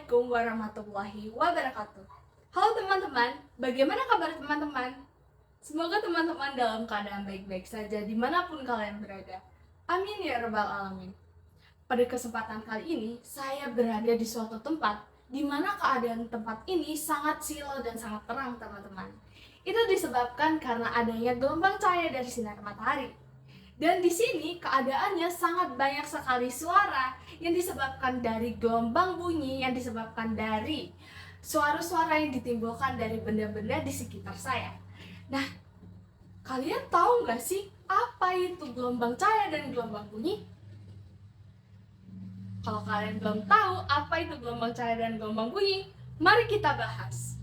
Assalamualaikum warahmatullahi wabarakatuh. Halo teman-teman, bagaimana kabar teman-teman? Semoga teman-teman dalam keadaan baik-baik saja dimanapun kalian berada. Amin ya rabbal alamin. Pada kesempatan kali ini, saya berada di suatu tempat di mana keadaan tempat ini sangat silau dan sangat terang teman-teman. Itu disebabkan karena adanya gelombang cahaya dari sinar matahari. Dan di sini keadaannya sangat banyak sekali suara yang disebabkan dari gelombang bunyi, yang disebabkan dari suara-suara yang ditimbulkan dari benda-benda di sekitar saya. Nah, kalian tahu nggak sih apa itu gelombang cahaya dan gelombang bunyi? Kalau kalian belum tahu apa itu gelombang cahaya dan gelombang bunyi, mari kita bahas.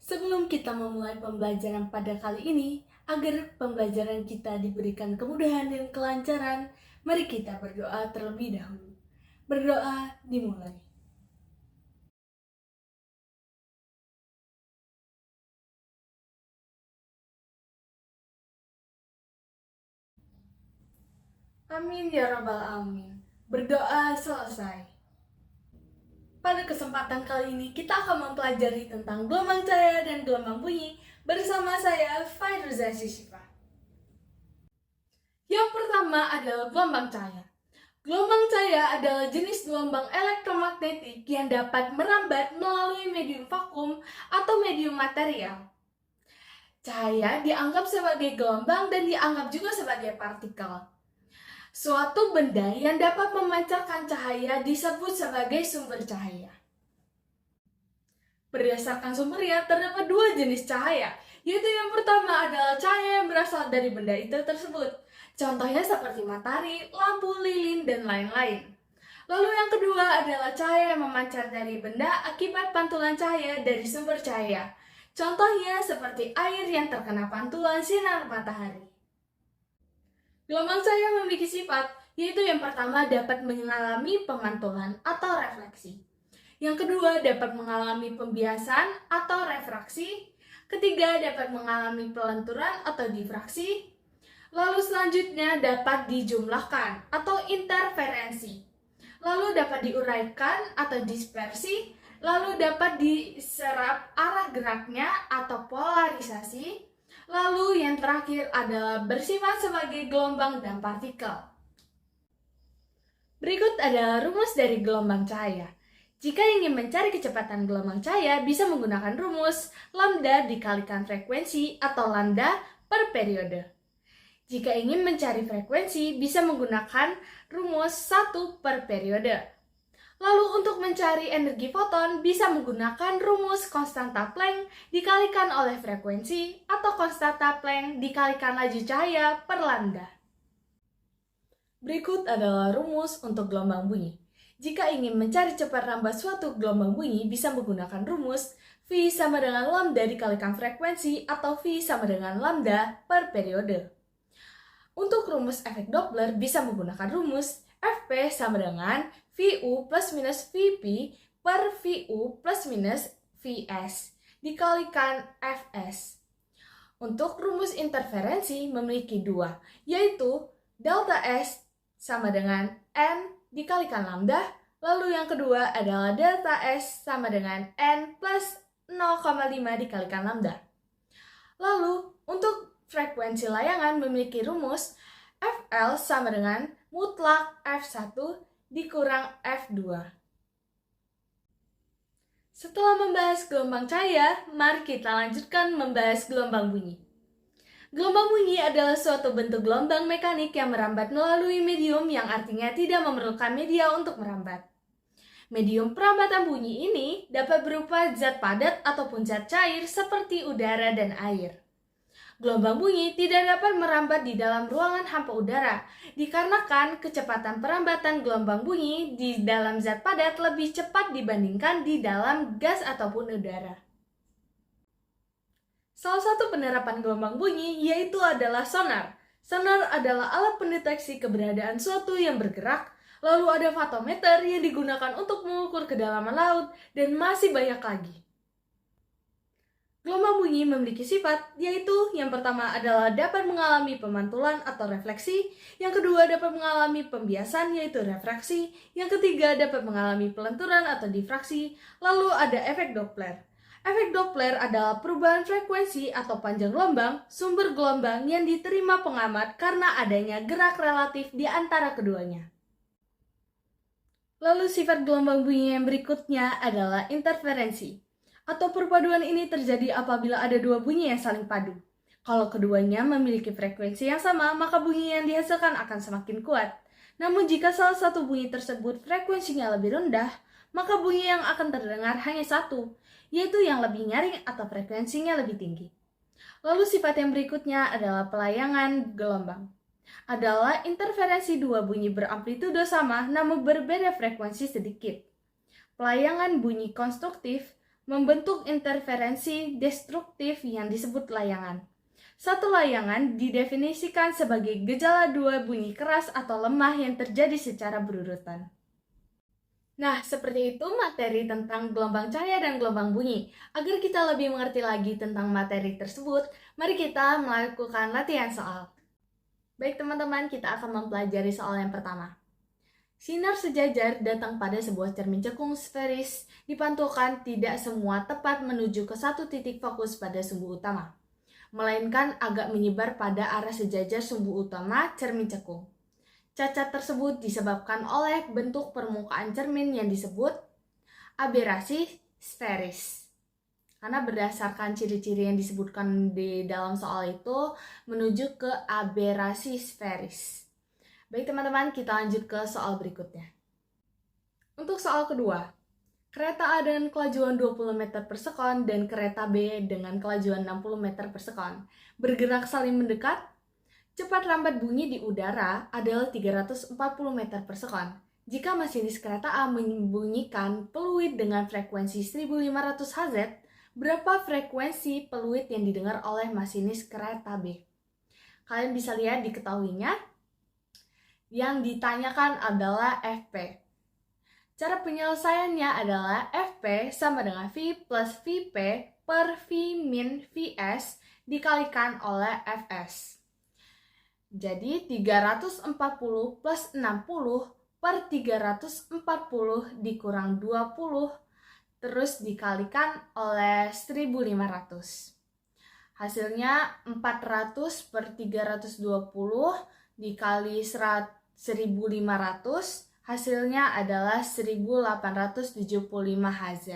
Sebelum kita memulai pembelajaran pada kali ini, agar pembelajaran kita diberikan kemudahan dan kelancaran, mari kita berdoa terlebih dahulu. Berdoa dimulai. Amin ya rabbal alamin. Berdoa selesai. Pada kesempatan kali ini kita akan mempelajari tentang gelombang cahaya dan gelombang bunyi bersama saya Fairuza Shishifa. Yang pertama adalah gelombang cahaya. Gelombang cahaya adalah jenis gelombang elektromagnetik yang dapat merambat melalui medium vakum atau medium material. Cahaya dianggap sebagai gelombang dan dianggap juga sebagai partikel. Suatu benda yang dapat memancarkan cahaya disebut sebagai sumber cahaya. Berdasarkan sumbernya, terdapat dua jenis cahaya, yaitu yang pertama adalah cahaya yang berasal dari benda itu tersebut. Contohnya seperti matahari, lampu, lilin, dan lain-lain. Lalu yang kedua adalah cahaya yang memancar dari benda akibat pantulan cahaya dari sumber cahaya. Contohnya seperti air yang terkena pantulan sinar matahari. Gelombang cahaya memiliki sifat, yaitu yang pertama dapat mengalami pemantulan atau refleksi. Yang kedua dapat mengalami pembiasan atau refraksi. Ketiga dapat mengalami pelenturan atau difraksi. Lalu selanjutnya dapat dijumlahkan atau interferensi. Lalu dapat diuraikan atau dispersi. Lalu dapat diserap arah geraknya atau polarisasi. Lalu yang terakhir adalah bersifat sebagai gelombang dan partikel. Berikut adalah rumus dari gelombang cahaya. Jika ingin mencari kecepatan gelombang cahaya, bisa menggunakan rumus lambda dikalikan frekuensi atau lambda per periode. Jika ingin mencari frekuensi, bisa menggunakan rumus 1 per periode. Lalu untuk mencari energi foton, bisa menggunakan rumus konstanta Planck dikalikan oleh frekuensi atau konstanta Planck dikalikan laju cahaya per lambda. Berikut adalah rumus untuk gelombang bunyi. Jika ingin mencari cepat rambat suatu gelombang bunyi, bisa menggunakan rumus V sama dengan lambda dikalikan frekuensi atau V sama dengan lambda per periode. Untuk rumus efek Doppler, bisa menggunakan rumus Fp sama dengan VU plus minus VP per VU plus minus Vs dikalikan Fs. Untuk rumus interferensi memiliki dua, yaitu delta S sama dengan N dikalikan lambda, lalu yang kedua adalah delta S sama dengan N plus 0,5 dikalikan lambda. Lalu untuk frekuensi layangan memiliki rumus FL sama dengan mutlak F1 dikurang F2. Setelah membahas gelombang cahaya, mari kita lanjutkan membahas gelombang bunyi. Gelombang bunyi adalah suatu bentuk gelombang mekanik yang merambat melalui medium yang artinya tidak memerlukan media untuk merambat. Medium perambatan bunyi ini dapat berupa zat padat ataupun zat cair seperti udara dan air. Gelombang bunyi tidak dapat merambat di dalam ruangan hampa udara, dikarenakan kecepatan perambatan gelombang bunyi di dalam zat padat lebih cepat dibandingkan di dalam gas ataupun udara. Salah satu penerapan gelombang bunyi yaitu adalah sonar. Sonar adalah alat pendeteksi keberadaan suatu yang bergerak, lalu ada fotometer yang digunakan untuk mengukur kedalaman laut, dan masih banyak lagi. Gelombang bunyi memiliki sifat, yaitu yang pertama adalah dapat mengalami pemantulan atau refleksi, yang kedua dapat mengalami pembiasan yaitu refraksi, yang ketiga dapat mengalami pelenturan atau difraksi, lalu ada efek Doppler. Efek Doppler adalah perubahan frekuensi atau panjang gelombang, sumber gelombang yang diterima pengamat karena adanya gerak relatif di antara keduanya. Lalu sifat gelombang bunyi yang berikutnya adalah interferensi, atau perpaduan ini terjadi apabila ada dua bunyi yang saling padu. Kalau keduanya memiliki frekuensi yang sama, maka bunyi yang dihasilkan akan semakin kuat. Namun jika salah satu bunyi tersebut frekuensinya lebih rendah, maka bunyi yang akan terdengar hanya satu, yaitu yang lebih nyaring atau frekuensinya lebih tinggi. Lalu sifat yang berikutnya adalah pelayangan gelombang. Adalah interferensi dua bunyi beramplitudo sama namun berbeda frekuensi sedikit. Pelayangan bunyi konstruktif membentuk interferensi destruktif yang disebut layangan. Satu layangan didefinisikan sebagai gejala dua bunyi keras atau lemah yang terjadi secara berurutan. Nah, seperti itu materi tentang gelombang cahaya dan gelombang bunyi. Agar kita lebih mengerti lagi tentang materi tersebut, mari kita melakukan latihan soal. Baik teman-teman, kita akan mempelajari soal yang pertama. Sinar sejajar datang pada sebuah cermin cekung sferis, dipantulkan tidak semua tepat menuju ke satu titik fokus pada sumbu utama, melainkan agak menyebar pada arah sejajar sumbu utama cermin cekung. Cacat tersebut disebabkan oleh bentuk permukaan cermin yang disebut aberasi sferis. Karena berdasarkan ciri-ciri yang disebutkan di dalam soal itu menuju ke aberasi sferis. Baik teman-teman, kita lanjut ke soal berikutnya. Untuk soal kedua, kereta A dengan kelajuan 20 meter per sekon dan kereta B dengan kelajuan 60 meter per sekon bergerak saling mendekat. Cepat lambat bunyi di udara adalah 340 meter per sekon. Jika masinis kereta A membunyikan peluit dengan frekuensi 1500 Hz, berapa frekuensi peluit yang didengar oleh masinis kereta B? Kalian bisa lihat diketahuinya. Yang ditanyakan adalah FP. Cara penyelesaiannya adalah FP sama dengan V plus VP per V min VS dikalikan oleh FS. Jadi 340 plus 60 per 340 dikurang 20 terus dikalikan oleh 1500. Hasilnya 400 per 320 dikali 1500, hasilnya adalah 1875 Hz.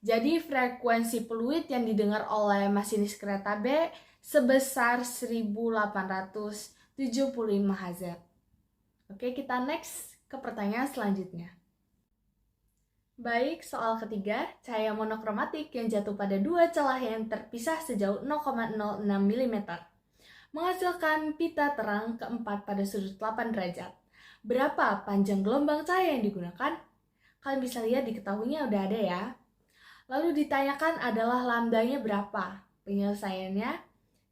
Jadi frekuensi peluit yang didengar oleh masinis kereta B sebesar 1875 Hz. Oke, kita next ke pertanyaan selanjutnya. Baik, soal ketiga, cahaya monokromatik yang jatuh pada dua celah yang terpisah sejauh 0,06 mm menghasilkan pita terang keempat pada sudut 8 derajat. Berapa panjang gelombang cahaya yang digunakan? Kalian bisa lihat diketahuinya udah ada ya. Lalu ditanyakan adalah lambdanya berapa? Penyelesaiannya,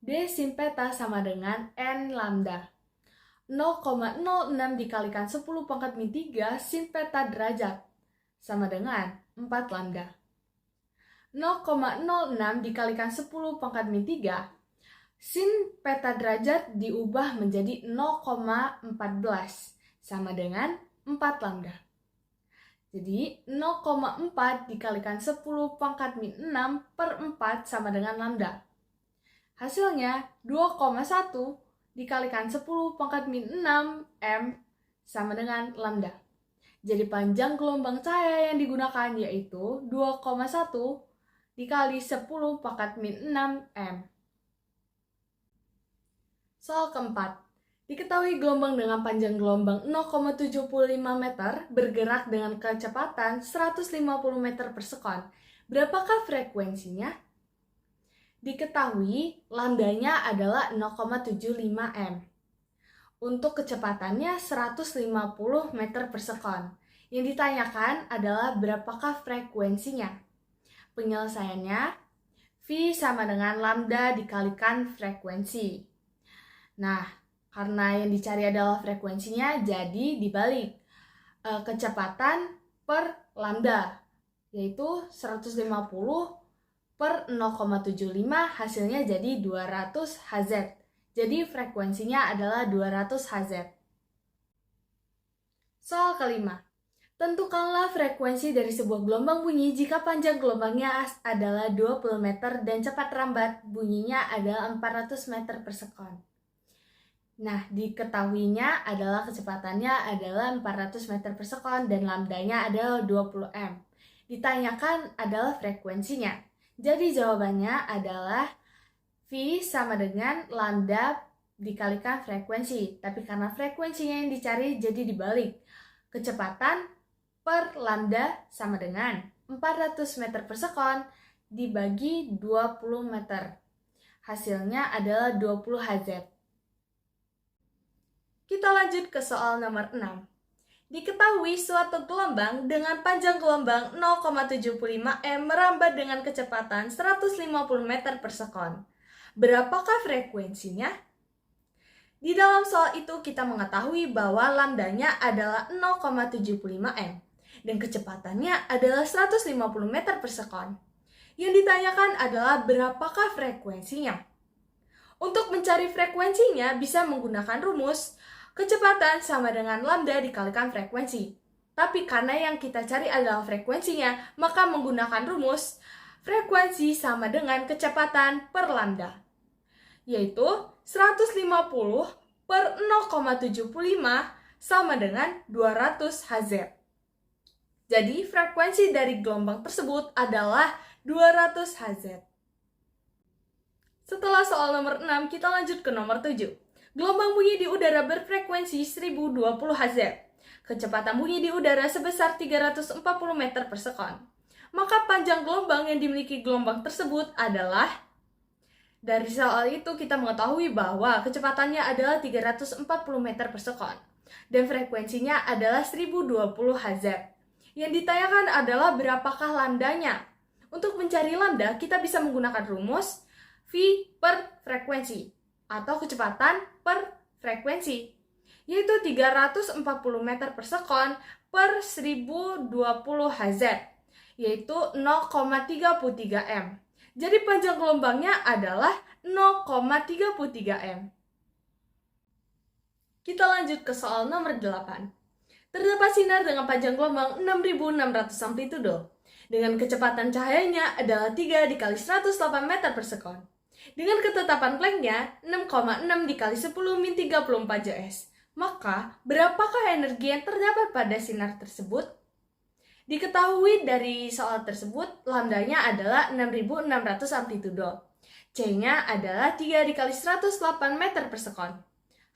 D sin peta sama dengan N lambda. 0,06 dikalikan 10 pangkat min 3 sin peta derajat sama dengan 4 lambda. 0,06 dikalikan 10 pangkat min 3 sin peta derajat diubah menjadi 0,14 sama dengan 4 lambda. Jadi 0,4 dikalikan 10 pangkat min 6 per 4 sama dengan lambda. Hasilnya 2,1 dikalikan 10 pangkat min 6 M sama dengan lambda. Jadi panjang gelombang cahaya yang digunakan yaitu 2,1 dikali 10 pangkat min 6 M. Soal keempat, diketahui gelombang dengan panjang gelombang 0,75 meter bergerak dengan kecepatan 150 meter per sekon. Berapakah frekuensinya? Diketahui lambdanya adalah 0,75 M. Untuk kecepatannya 150 meter per sekon. Yang ditanyakan adalah berapakah frekuensinya? Penyelesaiannya, V sama dengan lambda dikalikan frekuensi. Nah, karena yang dicari adalah frekuensinya, jadi dibalik kecepatan per lambda, yaitu 150 per 0,75 hasilnya jadi 200 Hz. Jadi frekuensinya adalah 200 Hz. Soal kelima. Tentukanlah frekuensi dari sebuah gelombang bunyi jika panjang gelombangnya adalah 20 meter dan cepat rambat bunyinya adalah 400 meter per sekon. Nah, diketahuinya adalah kecepatannya adalah 400 meter per sekon dan lambdanya adalah 20 M. Ditanyakan adalah frekuensinya. Jadi jawabannya adalah V sama dengan lambda dikalikan frekuensi. Tapi karena frekuensinya yang dicari jadi dibalik. Kecepatan per lambda sama dengan 400 meter per sekon dibagi 20 meter. Hasilnya adalah 20 Hz. Kita lanjut ke soal nomor 6. Diketahui suatu gelombang dengan panjang gelombang 0,75 M merambat dengan kecepatan 150 meter per sekon. Berapakah frekuensinya? Di dalam soal itu kita mengetahui bahwa lambdanya adalah 0,75 M dan kecepatannya adalah 150 meter per sekon. Yang ditanyakan adalah berapakah frekuensinya. Untuk mencari frekuensinya bisa menggunakan rumus kecepatan sama dengan lambda dikalikan frekuensi. Tapi karena yang kita cari adalah frekuensinya, maka menggunakan rumus frekuensi sama dengan kecepatan per lambda, yaitu 150 per 0,75 sama dengan 200 Hz. Jadi frekuensi dari gelombang tersebut adalah 200 Hz. Setelah soal nomor 6, kita lanjut ke nomor 7. Gelombang bunyi di udara berfrekuensi 1020 Hz. Kecepatan bunyi di udara sebesar 340 meter per sekon. Maka panjang gelombang yang dimiliki gelombang tersebut adalah, dari soal itu kita mengetahui bahwa kecepatannya adalah 340 meter per sekon dan frekuensinya adalah 1020 Hz. Yang ditanyakan adalah berapakah lambdanya. Untuk mencari lambda, kita bisa menggunakan rumus V per frekuensi atau kecepatan per frekuensi, yaitu 340 meter per sekon per 1020 Hz, yaitu 0,33 M. Jadi panjang gelombangnya adalah 0,33 M. Kita lanjut ke soal nomor 8. Terdapat sinar dengan panjang gelombang 6600 amplitudo. Dengan kecepatan cahayanya adalah 3 dikali 108 meter per sekon. Dengan ketetapan Planck-nya 6,6 dikali 10 min 34 J/s. Maka, berapakah energi yang terdapat pada sinar tersebut? Diketahui dari soal tersebut, lambdanya adalah 6600 amplitudo. C-nya adalah 3 dikali 108 meter per sekon.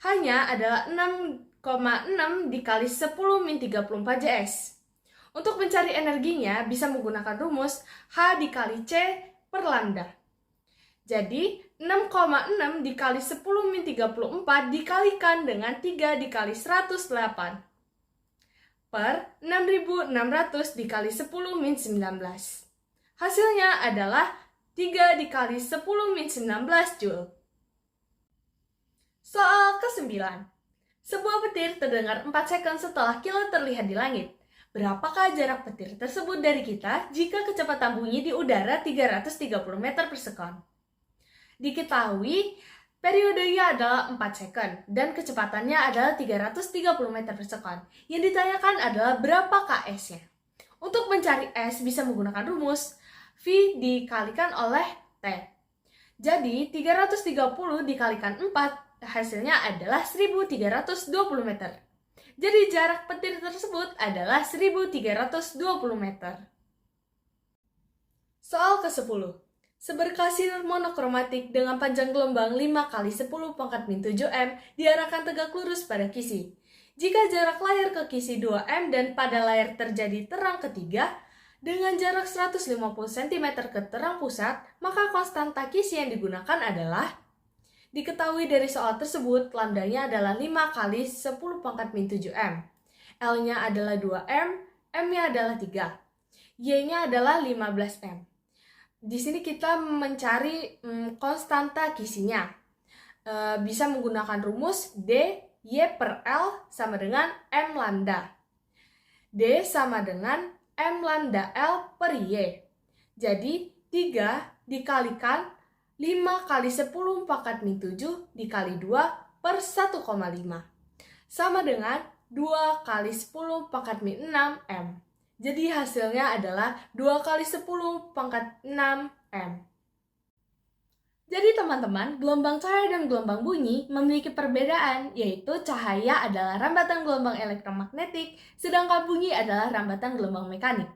H-nya adalah 6,6 dikali 10 min 34 J/s. Untuk mencari energinya bisa menggunakan rumus H dikali C per lambda. Jadi 6,6 dikali 10 min 34 dikalikan dengan 3 dikali 108 per 6600 dikali 10 min 19. Hasilnya adalah 3 dikali 10 min 19 Joule. Soal ke-9. Sebuah petir terdengar 4 second setelah kilat terlihat di langit. Berapakah jarak petir tersebut dari kita jika kecepatan bunyi di udara 330 meter per sekon? Diketahui periodenya adalah 4 second dan kecepatannya adalah 330 meter per sekon. Yang ditanyakan adalah berapakah S-nya. Untuk mencari S bisa menggunakan rumus V dikalikan oleh T. Jadi 330 dikalikan 4 hasilnya adalah 1320 meter. Jadi jarak petir tersebut adalah 1320 meter. Soal ke-10. Seberkas sinar monokromatik dengan panjang gelombang 5 kali 10 pangkat min 7 M diarahkan tegak lurus pada kisi. Jika jarak layar ke kisi 2 M dan pada layar terjadi terang ketiga, dengan jarak 150 cm ke terang pusat, maka konstanta kisi yang digunakan adalah, diketahui dari soal tersebut, lambdanya adalah 5 kali 10 pangkat min 7 M. L-nya adalah 2 M, M-nya adalah 3. Y-nya adalah 15 M. Di sini kita mencari konstanta kisinya. Bisa menggunakan rumus D, Y per L sama dengan M lambda. D sama dengan M lambda L per Y. Jadi, 3 dikalikan 5 kali 10 pangkat min 7 dikali 2 per 1,5. Sama dengan 2 kali 10 pangkat min 6 M. Jadi hasilnya adalah 2 kali 10 pangkat 6 M. Jadi teman-teman, gelombang cahaya dan gelombang bunyi memiliki perbedaan, yaitu cahaya adalah rambatan gelombang elektromagnetik, sedangkan bunyi adalah rambatan gelombang mekanik.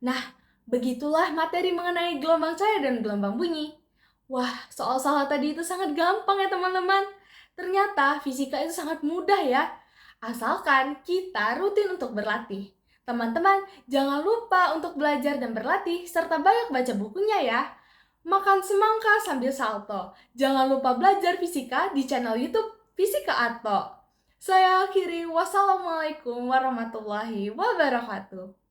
Nah, begitulah materi mengenai gelombang cahaya dan gelombang bunyi. Wah, soal-soal tadi itu sangat gampang ya teman-teman. Ternyata fisika itu sangat mudah ya, asalkan kita rutin untuk berlatih. Teman-teman, jangan lupa untuk belajar dan berlatih, serta banyak baca bukunya ya. Makan semangka sambil salto. Jangan lupa belajar fisika di channel YouTube Fisika Atto. Saya akhiri, wassalamualaikum warahmatullahi wabarakatuh.